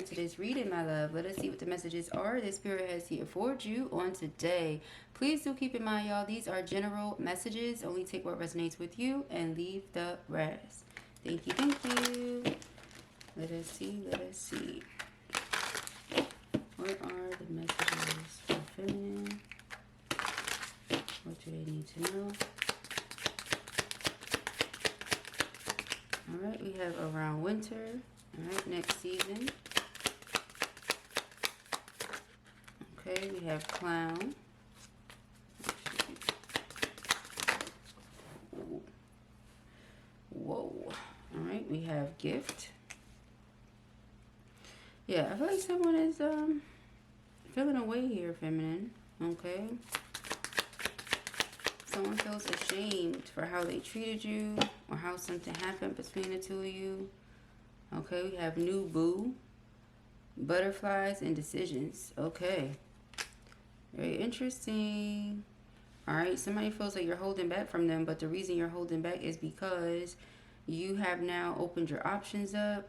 into this reading, my love. Let us see what the messages are the Spirit has here for you on today. Please do keep in mind, y'all, these are general messages. Only take what resonates with you and leave the rest. Thank you, thank you. Let us see, let us see. What are the messages for feminine? What do they need to know? Alright, we have around winter. Alright, next season. Okay, we have clown. Whoa. Alright, we have gift. Yeah, I feel like someone is feeling away here, feminine. Okay. Someone feels ashamed for how they treated you or how something happened between the two of you. Okay, we have new boo, butterflies, and decisions. Okay. Very interesting. Alright, somebody feels like you're holding back from them, but the reason you're holding back is because you have now opened your options up.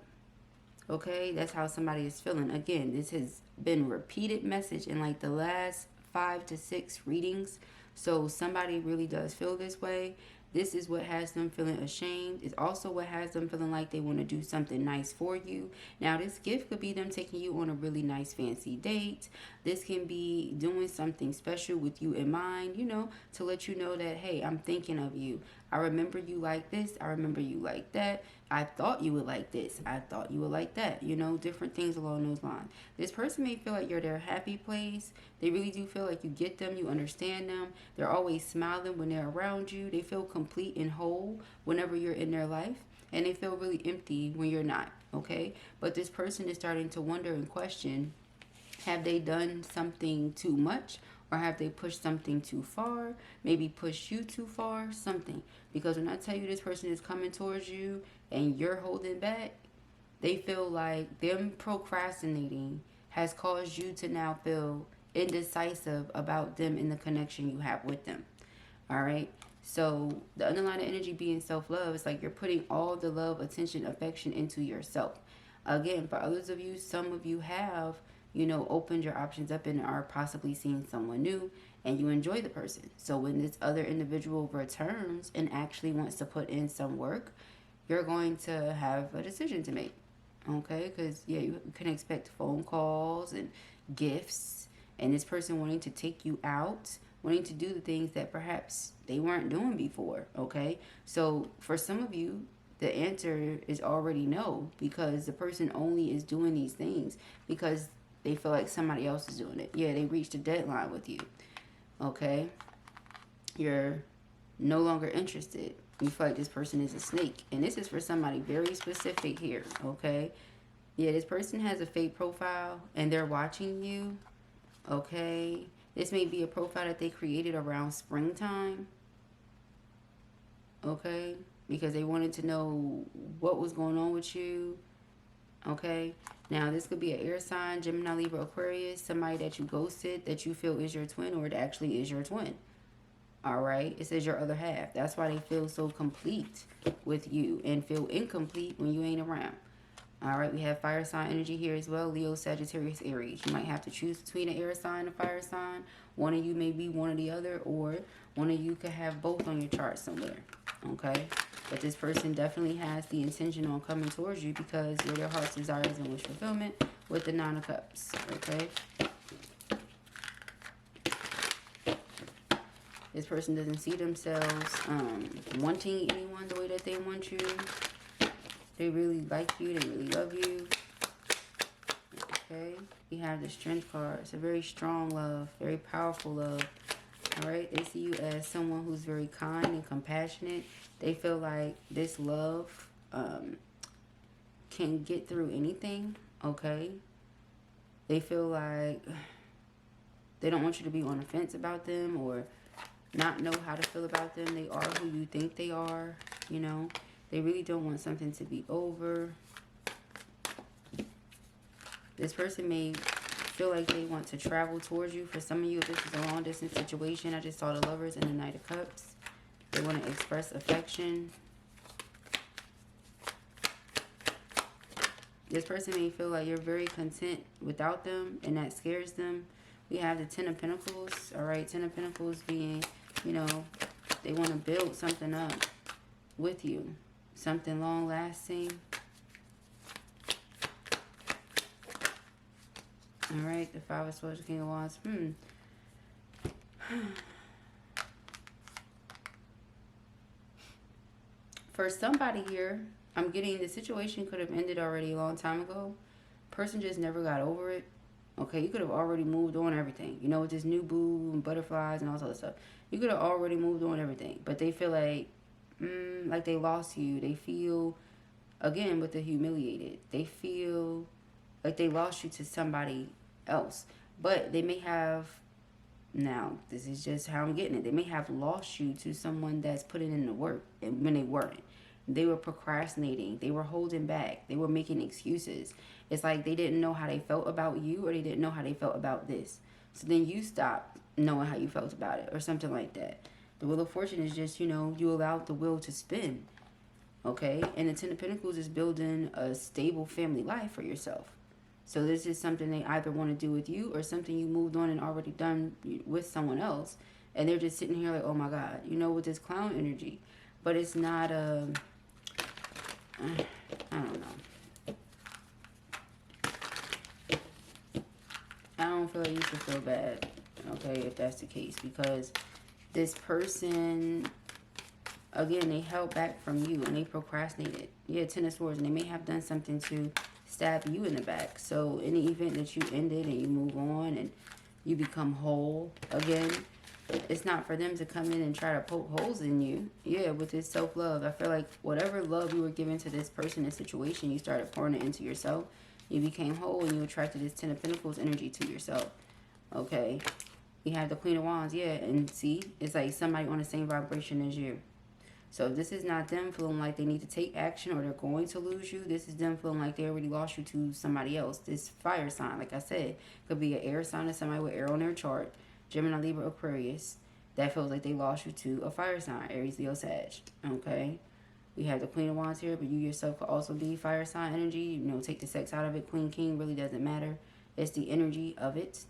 Okay, that's how somebody is feeling. Again, this has been repeated message in like the last 5 to 6 readings. So somebody really does feel this way. This is what has them feeling ashamed. It's also what has them feeling like they want to do something nice for you. Now, this gift could be them taking you on a really nice fancy date. This can be doing something special with you in mind, you know, to let you know that, hey, I'm thinking of you. I remember you like this. I remember you like that. I thought you would like this. I thought you would like that. You know, different things along those lines. This person may feel like you're their happy place. They really do feel like you get them. You understand them. They're always smiling when they're around you. They feel complete and whole whenever you're in their life. And they feel really empty when you're not. Okay. But this person is starting to wonder and question, have they done something too much? Or have they pushed something too far? Maybe pushed you too far? Something. Because when I tell you this person is coming towards you and you're holding back, they feel like them procrastinating has caused you to now feel indecisive about them and the connection you have with them. Alright? So the underlying energy being self-love is like you're putting all the love, attention, affection into yourself. Again, for others of you, some of you have, you know, opened your options up and are possibly seeing someone new and you enjoy the person. So when this other individual returns and actually wants to put in some work, you're going to have a decision to make. Okay? Because, yeah, you can expect phone calls and gifts and this person wanting to take you out, wanting to do the things that perhaps they weren't doing before. Okay? So for some of you, the answer is already no, because the person only is doing these things because they feel like somebody else is doing it. Yeah, they reached a deadline with you. Okay? You're no longer interested. You feel like this person is a snake. And this is for somebody very specific here. Okay? Yeah, this person has a fake profile and they're watching you. Okay? This may be a profile that they created around springtime. Okay? Because they wanted to know what was going on with you. Okay, now this could be an air sign, Gemini, Libra, Aquarius, somebody that you ghosted that you feel is your twin, or it actually is your twin. All right, it says your other half. That's why they feel so complete with you and feel incomplete when you ain't around. All right, we have fire sign energy here as well. Leo, Sagittarius, Aries. You might have to choose between an air sign and a fire sign. One of you may be one or the other, or one of you could have both on your chart somewhere. Okay. But this person definitely has the intention on coming towards you because you're their heart's desires and wish fulfillment with the 9 of Cups. Okay. This person doesn't see themselves wanting anyone the way that they want you. They really like you. They really love you. Okay. We have the Strength card. It's a very strong love. Very powerful love. All right. They see you as someone who's very kind and compassionate. They feel like this love can get through anything. Okay. They feel like they don't want you to be on the fence about them or not know how to feel about them. They are who you think they are, you know. They really don't want something to be over. This person may feel like they want to travel towards you. For some of you, if this is a long distance situation, I just saw the Lovers and the Knight of Cups. They want to express affection. This person may feel like you're very content without them, and that scares them. We have the Ten of Pentacles, all right? Ten of Pentacles being, you know, they want to build something up with you. Something long-lasting. All right, the Five of Swords, the King of Wands. For somebody here, I'm getting the situation could have ended already a long time ago. Person just never got over it. Okay, you could have already moved on everything. You know, with this new boo and butterflies and all this other stuff. You could have already moved on everything. But they feel like they lost you. They feel, again, with the humiliated. They feel like they lost you to somebody else. But they may have, now, this is just how I'm getting it. They may have lost you to someone that's putting in the work and when they weren't. They were procrastinating. They were holding back. They were making excuses. It's like they didn't know how they felt about you, or they didn't know how they felt about this. So then you stopped knowing how you felt about it, or something like that. The Wheel of Fortune is just, you know, you allowed the wheel to spin. Okay? And the Ten of Pentacles is building a stable family life for yourself. So this is something they either want to do with you, or something you moved on and already done with someone else. And they're just sitting here like, oh my God, you know, with this clown energy. But it's not a... I don't know. I don't feel like you should feel bad, okay, if that's the case. Because this person, again, they held back from you and they procrastinated. Yeah, Ten of Swords, and they may have done something to stab you in the back. So in the event that you ended and you move on and you become whole again, it's not for them to come in and try to poke holes in you. Yeah, with this self-love. I feel like whatever love you were giving to this person and situation, you started pouring it into yourself. You became whole and you attracted this Ten of Pentacles energy to yourself. Okay. You have the Queen of Wands. Yeah, and see, it's like somebody on the same vibration as you. So this is not them feeling like they need to take action or they're going to lose you. This is them feeling like they already lost you to somebody else. This fire sign, like I said, could be an air sign or somebody with air on their chart. Gemini, Libra, Aquarius. That feels like they lost you to a fire sign. Aries, Leo, Sag. Okay? We have the Queen of Wands here, but you yourself could also be fire sign energy. You know, take the sex out of it. Queen, King, really doesn't matter. It's the energy of it.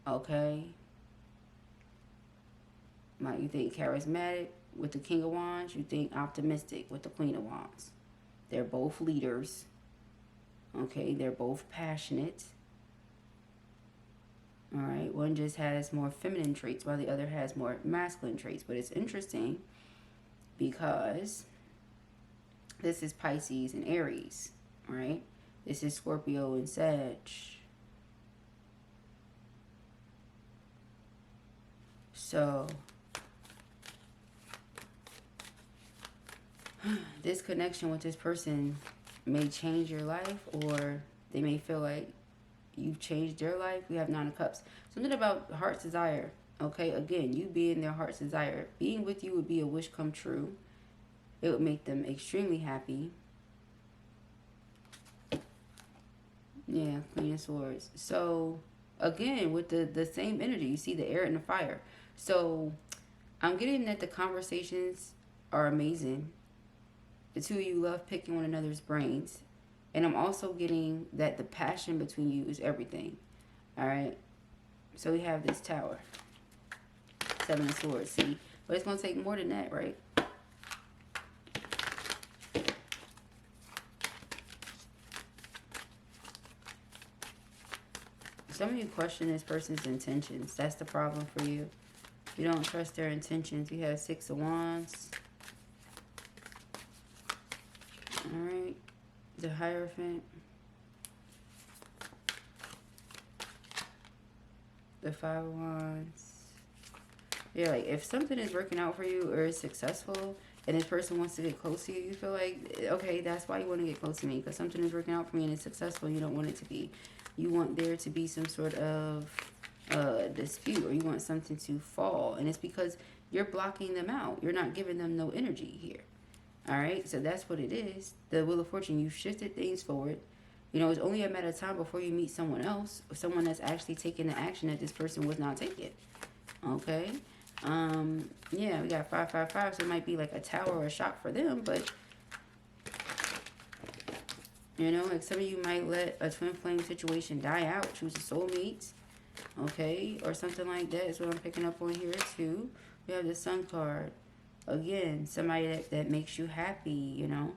Okay? Like, you think charismatic with the King of Wands. You think optimistic with the Queen of Wands. They're both leaders. Okay? They're both passionate. All right, one just has more feminine traits while the other has more masculine traits. But it's interesting because this is Pisces and Aries, all right? This is Scorpio and Sag. So this connection with this person may change your life, or they may feel like you've changed their life. We have Nine of Cups. Something about heart's desire. Okay, again, you being their heart's desire. Being with you would be a wish come true. It would make them extremely happy. Yeah, Queen of Swords. So, again, with the same energy, you see the air and the fire. So, I'm getting that the conversations are amazing. The two of you love picking one another's brains. And I'm also getting that the passion between you is everything. All right. So we have this Tower. Seven of Swords. See? But it's going to take more than that, right? Some of you question this person's intentions. That's the problem for you. You don't trust their intentions. You have Six of Wands. All right. The Hierophant. The Five of Wands. Yeah, like if something is working out for you or is successful and this person wants to get close to you, you feel like, okay, that's why you want to get close to me, because something is working out for me and it's successful. You don't want it to be. You want there to be some sort of dispute, or you want something to fall. And it's because you're blocking them out. You're not giving them no energy here. All right, so that's what it is. The Wheel of Fortune, you've shifted things forward. You know, it's only a matter of time before you meet someone else, or someone that's actually taking the action that this person was not taking. Okay? Yeah, we got 555, so it might be like a tower or a shock for them, but You know, like some of you might let a twin flame situation die out. Choose a soulmate. Okay, or something like that is what I'm picking up on here too. We have the Sun card. Again, somebody that makes you happy, you know,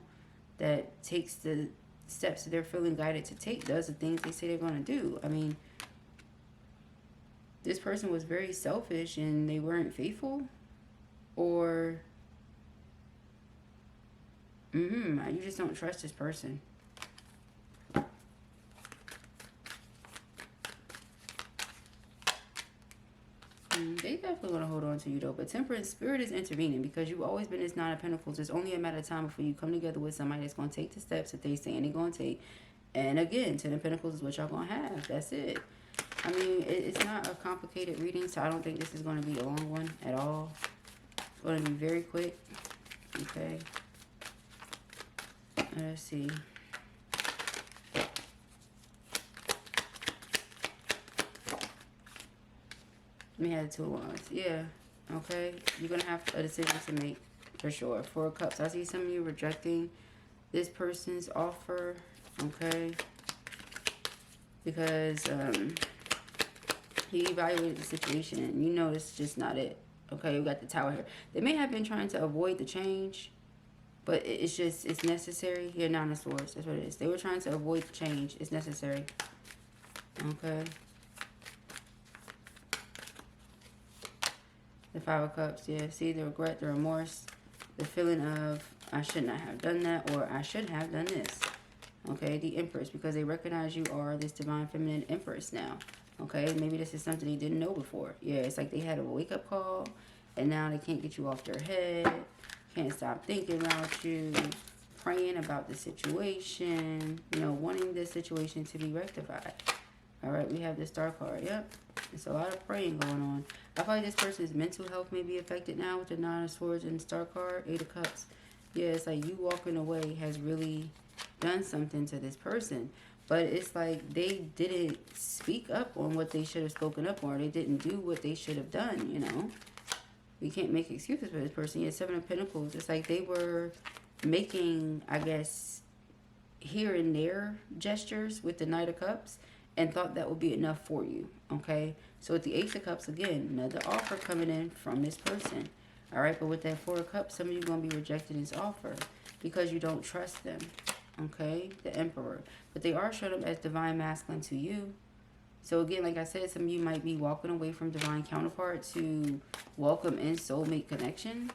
that takes the steps that they're feeling guided to take, does the things they say they're going to do. I mean, this person was very selfish and they weren't faithful, or you just don't trust this person. They definitely want to hold on to you though, but Temperance, Spirit is intervening because you've always been this Nine of Pentacles. It's only a matter of time before you come together with somebody that's going to take the steps that they saying they're going to take. And again, Ten of Pentacles is what y'all going to have. That's it. I mean, it's not a complicated reading, so I don't think this is going to be a long one at all. It's going to be very quick. Okay. Let's see. Let me have the 2 of Wands. Yeah. Okay. You're going to have a decision to make for sure. 4 of Cups. I see some of you rejecting this person's offer. Okay. Because he evaluated the situation and you know it's just not it. Okay. We got the Tower here. They may have been trying to avoid the change, but it's just, it's necessary. Here, Nine of Swords. That's what it is. They were trying to avoid the change. It's necessary. Okay. The 5 of Cups, yeah. See, the regret, the remorse, the feeling of, I should not have done that, or I should have done this. Okay, the Empress, because they recognize you are this divine feminine Empress now. Okay, maybe this is something they didn't know before. Yeah, it's like they had a wake-up call, and now they can't get you off their head, can't stop thinking about you, praying about the situation, you know, wanting this situation to be rectified. All right, we have the Star card. Yep, it's a lot of praying going on. I feel like this person's mental health may be affected now with the Nine of Swords and the Star card, 8 of Cups. Yeah, it's like you walking away has really done something to this person. But it's like they didn't speak up on what they should have spoken up on. They didn't do what they should have done, you know. We can't make excuses for this person. Yeah, 7 of Pentacles. It's like they were making, I guess, here and there gestures with the Knight of Cups and thought that would be enough for you, okay? So with the Ace of Cups, again, another offer coming in from this person, all right? But with that 4 of Cups, some of you are going to be rejecting this offer because you don't trust them, okay? The Emperor. But they are showing up as divine masculine to you. So again, like I said, some of you might be walking away from divine counterpart to welcome in soulmate connection,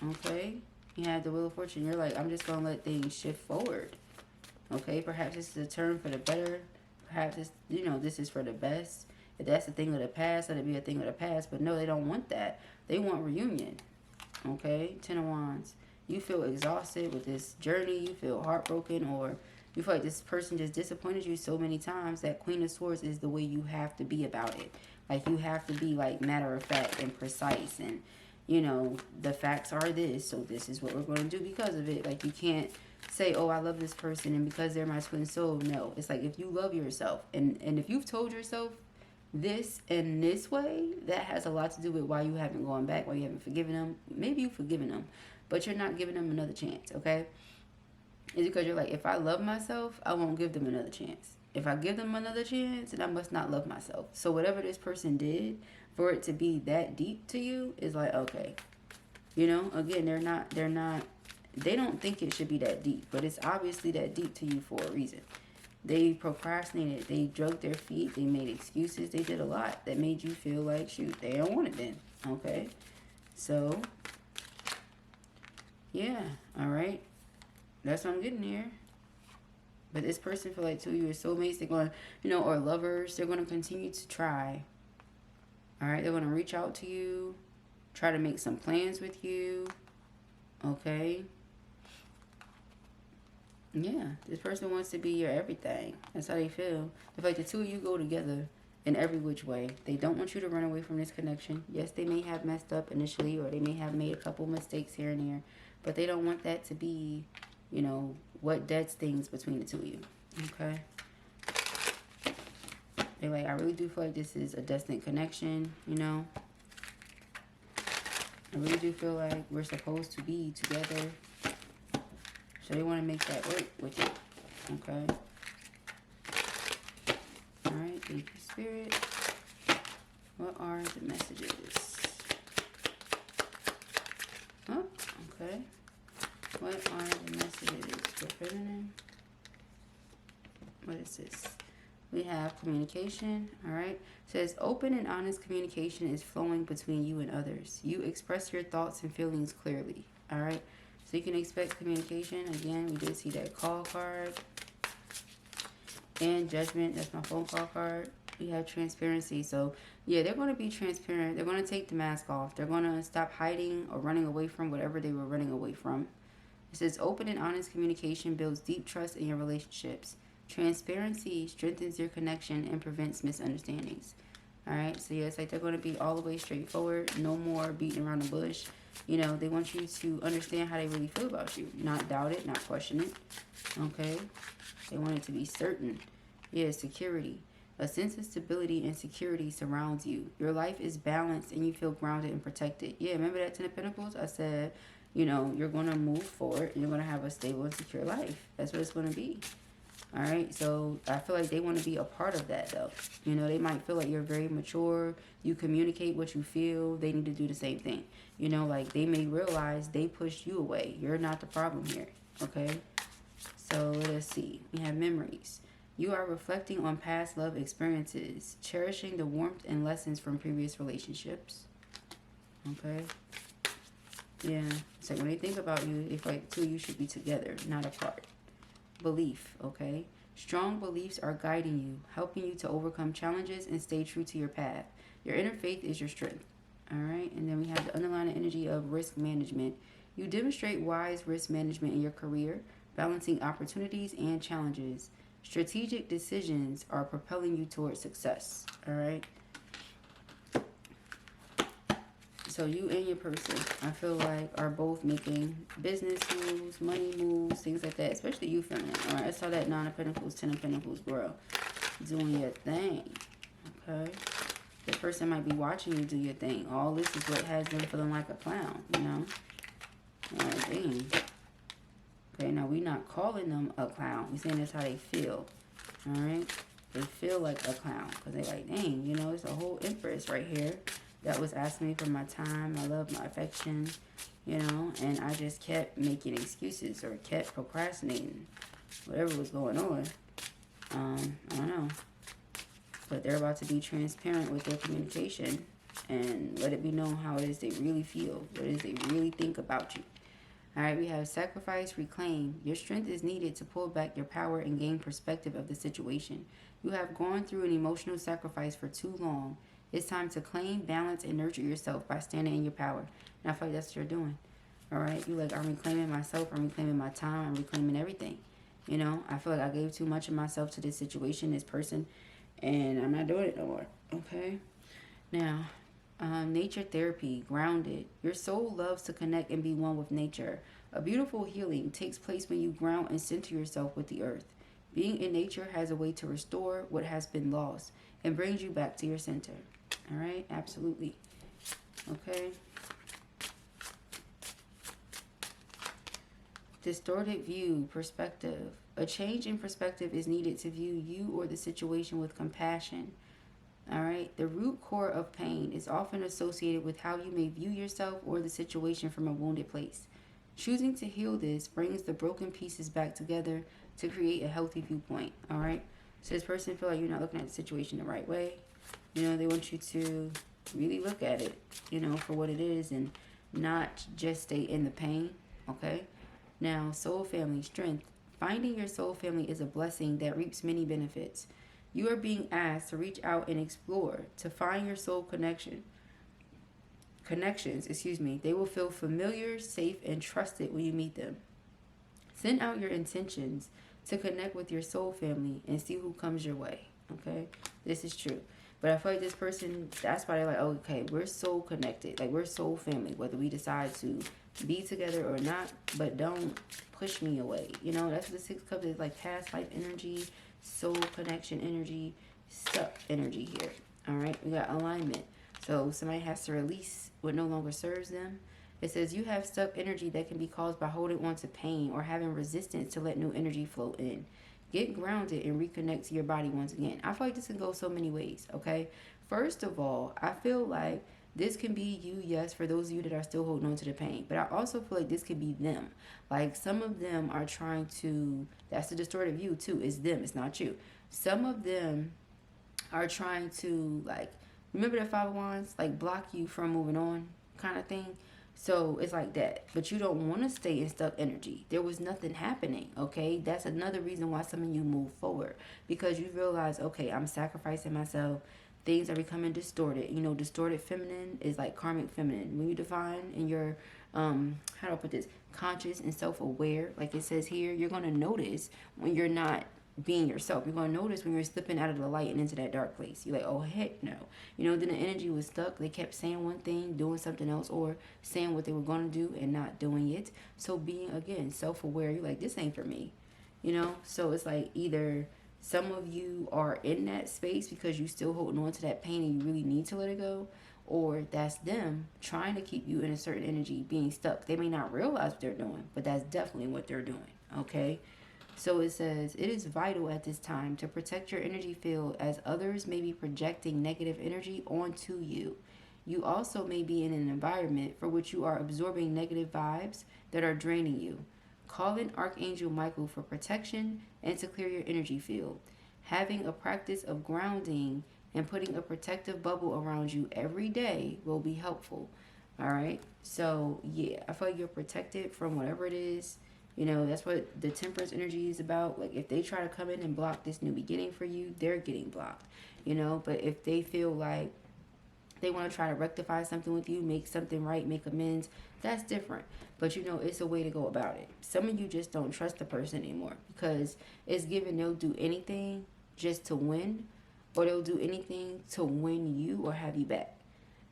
okay? You have the Wheel of Fortune. You're like, I'm just going to let things shift forward, okay? Perhaps this is a turn for the better. Perhaps this, you know, this is for the best. If that's a thing of the past, let it be a thing of the past. But no, they don't want that. They want reunion. Okay? 10 of Wands. You feel exhausted with this journey. You feel heartbroken, or you feel like this person just disappointed you so many times that Queen of Swords is the way you have to be about it. Like, you have to be, like, matter of fact and precise. And, you know, the facts are this, so this is what we're going to do because of it. Like, you can't say, oh, I love this person and because they're my twin soul. No, it's like if you love yourself and if you've told yourself this in this way, that has a lot to do with why you haven't gone back, why you haven't forgiven them. Maybe you've forgiven them, but you're not giving them another chance, okay? It's because you're like, if I love myself, I won't give them another chance. If I give them another chance, then I must not love myself. So whatever this person did, for it to be that deep to you is like, okay. You know, again, they don't think it should be that deep, but it's obviously that deep to you for a reason. They procrastinated. They drugged their feet. They made excuses. They did a lot that made you feel like, shoot, they don't want it then. Okay? So, yeah. All right? That's what I'm getting here. But this person feel like, too, you're soulmates. They're going to, you know, or lovers. They're going to continue to try. All right? They're going to reach out to you. Try to make some plans with you. Okay? Yeah, this person wants to be your everything. That's how they feel. It's like the two of you go together in every which way. They don't want you to run away from this connection. Yes, they may have messed up initially, or they may have made a couple mistakes here and there, but they don't want that to be, you know, what deads things between the two of you. Okay? They're like, I really do feel like this is a destined connection, you know? I really do feel like we're supposed to be together. So they want to make that work with you. Okay. All right. Thank you, Spirit. What are the messages? Oh, okay. What are the messages for feminine? What is this? We have communication. All right. It says open and honest communication is flowing between you and others. You express your thoughts and feelings clearly. All right. So you can expect communication. Again, we did see that call card. And judgment. That's my phone call card. We have transparency. So yeah, they're going to be transparent. They're going to take the mask off. They're going to stop hiding or running away from whatever they were running away from. It says open and honest communication builds deep trust in your relationships. Transparency strengthens your connection and prevents misunderstandings. All right, so yeah, it's like they're going to be all the way straightforward. No more beating around the bush. You know, they want you to understand how they really feel about you. Not doubt it, not question it. Okay, they want it to be certain. Yeah, security. A sense of stability and security surrounds you. Your life is balanced and you feel grounded and protected. Yeah, remember that 10 of Pentacles? I said, you know, you're going to move forward and you're going to have a stable and secure life. That's what it's going to be. All right, so I feel like they want to be a part of that, though. You know, they might feel like you're very mature. You communicate what you feel. They need to do the same thing. You know, like they may realize they pushed you away. You're not the problem here, okay? So let's see. We have memories. You are reflecting on past love experiences, cherishing the warmth and lessons from previous relationships. Okay? Yeah. So when they think about you, they feel like two of you should be together, not apart. Belief, okay? Strong beliefs are guiding you, helping you to overcome challenges and stay true to your path. Your inner faith is your strength. All right? And then we have the underlying energy of risk management. You demonstrate wise risk management in your career, balancing opportunities and challenges. Strategic decisions are propelling you towards success. All right? So you and your person, I feel like, are both making business moves, money moves, things like that. Especially you, feminine. All right, I saw that 9 of Pentacles, 10 of Pentacles, girl. Doing your thing. Okay? The person might be watching you do your thing. All this is what has them feeling like a clown, you know? All right, dang. Okay, now we're not calling them a clown. We're saying that's how they feel. All right? They feel like a clown. Because they're like, dang, you know, it's a whole empress right here that was asking me for my time, my love, my affection, you know, and I just kept making excuses or kept procrastinating, whatever was going on. I don't know. But they're about to be transparent with their communication and let it be known how it is they really feel, what it is they really think about you. All right, we have sacrifice, reclaim. Your strength is needed to pull back your power and gain perspective of the situation. You have gone through an emotional sacrifice for too long. It's time to claim, balance, and nurture yourself by standing in your power. And I feel like that's what you're doing. All right? You're like, I'm reclaiming myself. I'm reclaiming my time. I'm reclaiming everything. You know? I feel like I gave too much of myself to this situation, this person, and I'm not doing it no more. Okay? Now, nature therapy, grounded. Your soul loves to connect and be one with nature. A beautiful healing takes place when you ground and center yourself with the earth. Being in nature has a way to restore what has been lost and brings you back to your center. All right, absolutely. Okay. Distorted view, perspective. A change in perspective is needed to view you or the situation with compassion. All right. The root core of pain is often associated with how you may view yourself or the situation from a wounded place. Choosing to heal this brings the broken pieces back together to create a healthy viewpoint. All right. So this person feel like you're not looking at the situation the right way. You know, they want you to really look at it, you know, for what it is and not just stay in the pain, okay? Now, soul family, strength. Finding your soul family is a blessing that reaps many benefits. You are being asked to reach out and explore, to find your soul connections. They will feel familiar, safe, and trusted when you meet them. Send out your intentions to connect with your soul family and see who comes your way, okay? This is true. But I feel like this person, that's why they're like, oh, okay, we're soul connected. Like, we're soul family, whether we decide to be together or not. But don't push me away. You know, that's what the 6 Cups is, like past life energy, soul connection energy, stuck energy here. All right, we got alignment. So somebody has to release what no longer serves them. It says you have stuck energy that can be caused by holding on to pain or having resistance to let new energy flow in. Get grounded and reconnect to your body once again. I feel like this can go so many ways, okay? First of all, I feel like this can be you, yes, for those of you that are still holding on to the pain. But I also feel like this could be them. Like some of them are trying to, that's the distorted view too, it's them, it's not you. Some of them are trying to, like, remember the Five of Wands? Like block you from moving on kind of thing. So it's like that. But you don't want to stay in stuck energy. There was nothing happening, okay? That's another reason why some of you move forward. Because you realize, okay, I'm sacrificing myself. Things are becoming distorted. You know, distorted feminine is like karmic feminine. When you define in your, how do I put this? Conscious and self-aware, like it says here, you're going to notice when you're not being yourself. You're going to notice when you're slipping out of the light and into that dark place. You're like, oh, heck no. You know, then the energy was stuck. They kept saying one thing, doing something else, or saying what they were going to do and not doing it. So being, again, self-aware, you're like, this ain't for me. You know, so it's like either some of you are in that space because you still holding on to that pain and you really need to let it go, or that's them trying to keep you in a certain energy, being stuck. They may not realize what they're doing, but that's definitely what they're doing, okay? So it says, it is vital at this time to protect your energy field as others may be projecting negative energy onto you. You also may be in an environment for which you are absorbing negative vibes that are draining you. Call in Archangel Michael for protection and to clear your energy field. Having a practice of grounding and putting a protective bubble around you every day will be helpful. All right? So, yeah, I feel like you're protected from whatever it is. You know, that's what the temperance energy is about. Like, if they try to come in and block this new beginning for you, they're getting blocked. You know, but if they feel like they want to try to rectify something with you, make something right, make amends, that's different. But, you know, it's a way to go about it. Some of you just don't trust the person anymore because it's given they'll do anything just to win, or they'll do anything to win you or have you back.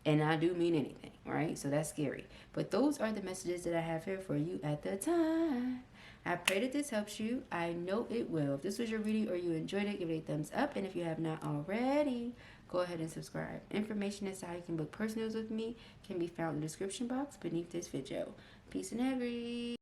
And I do mean anything, right? So that's scary. But those are the messages that I have here for you at the time. I pray that this helps you. I know it will. If this was your reading or you enjoyed it, give it a thumbs up. And if you have not already, go ahead and subscribe. Information as to how you can book personals with me can be found in the description box beneath this video. Peace and Agri.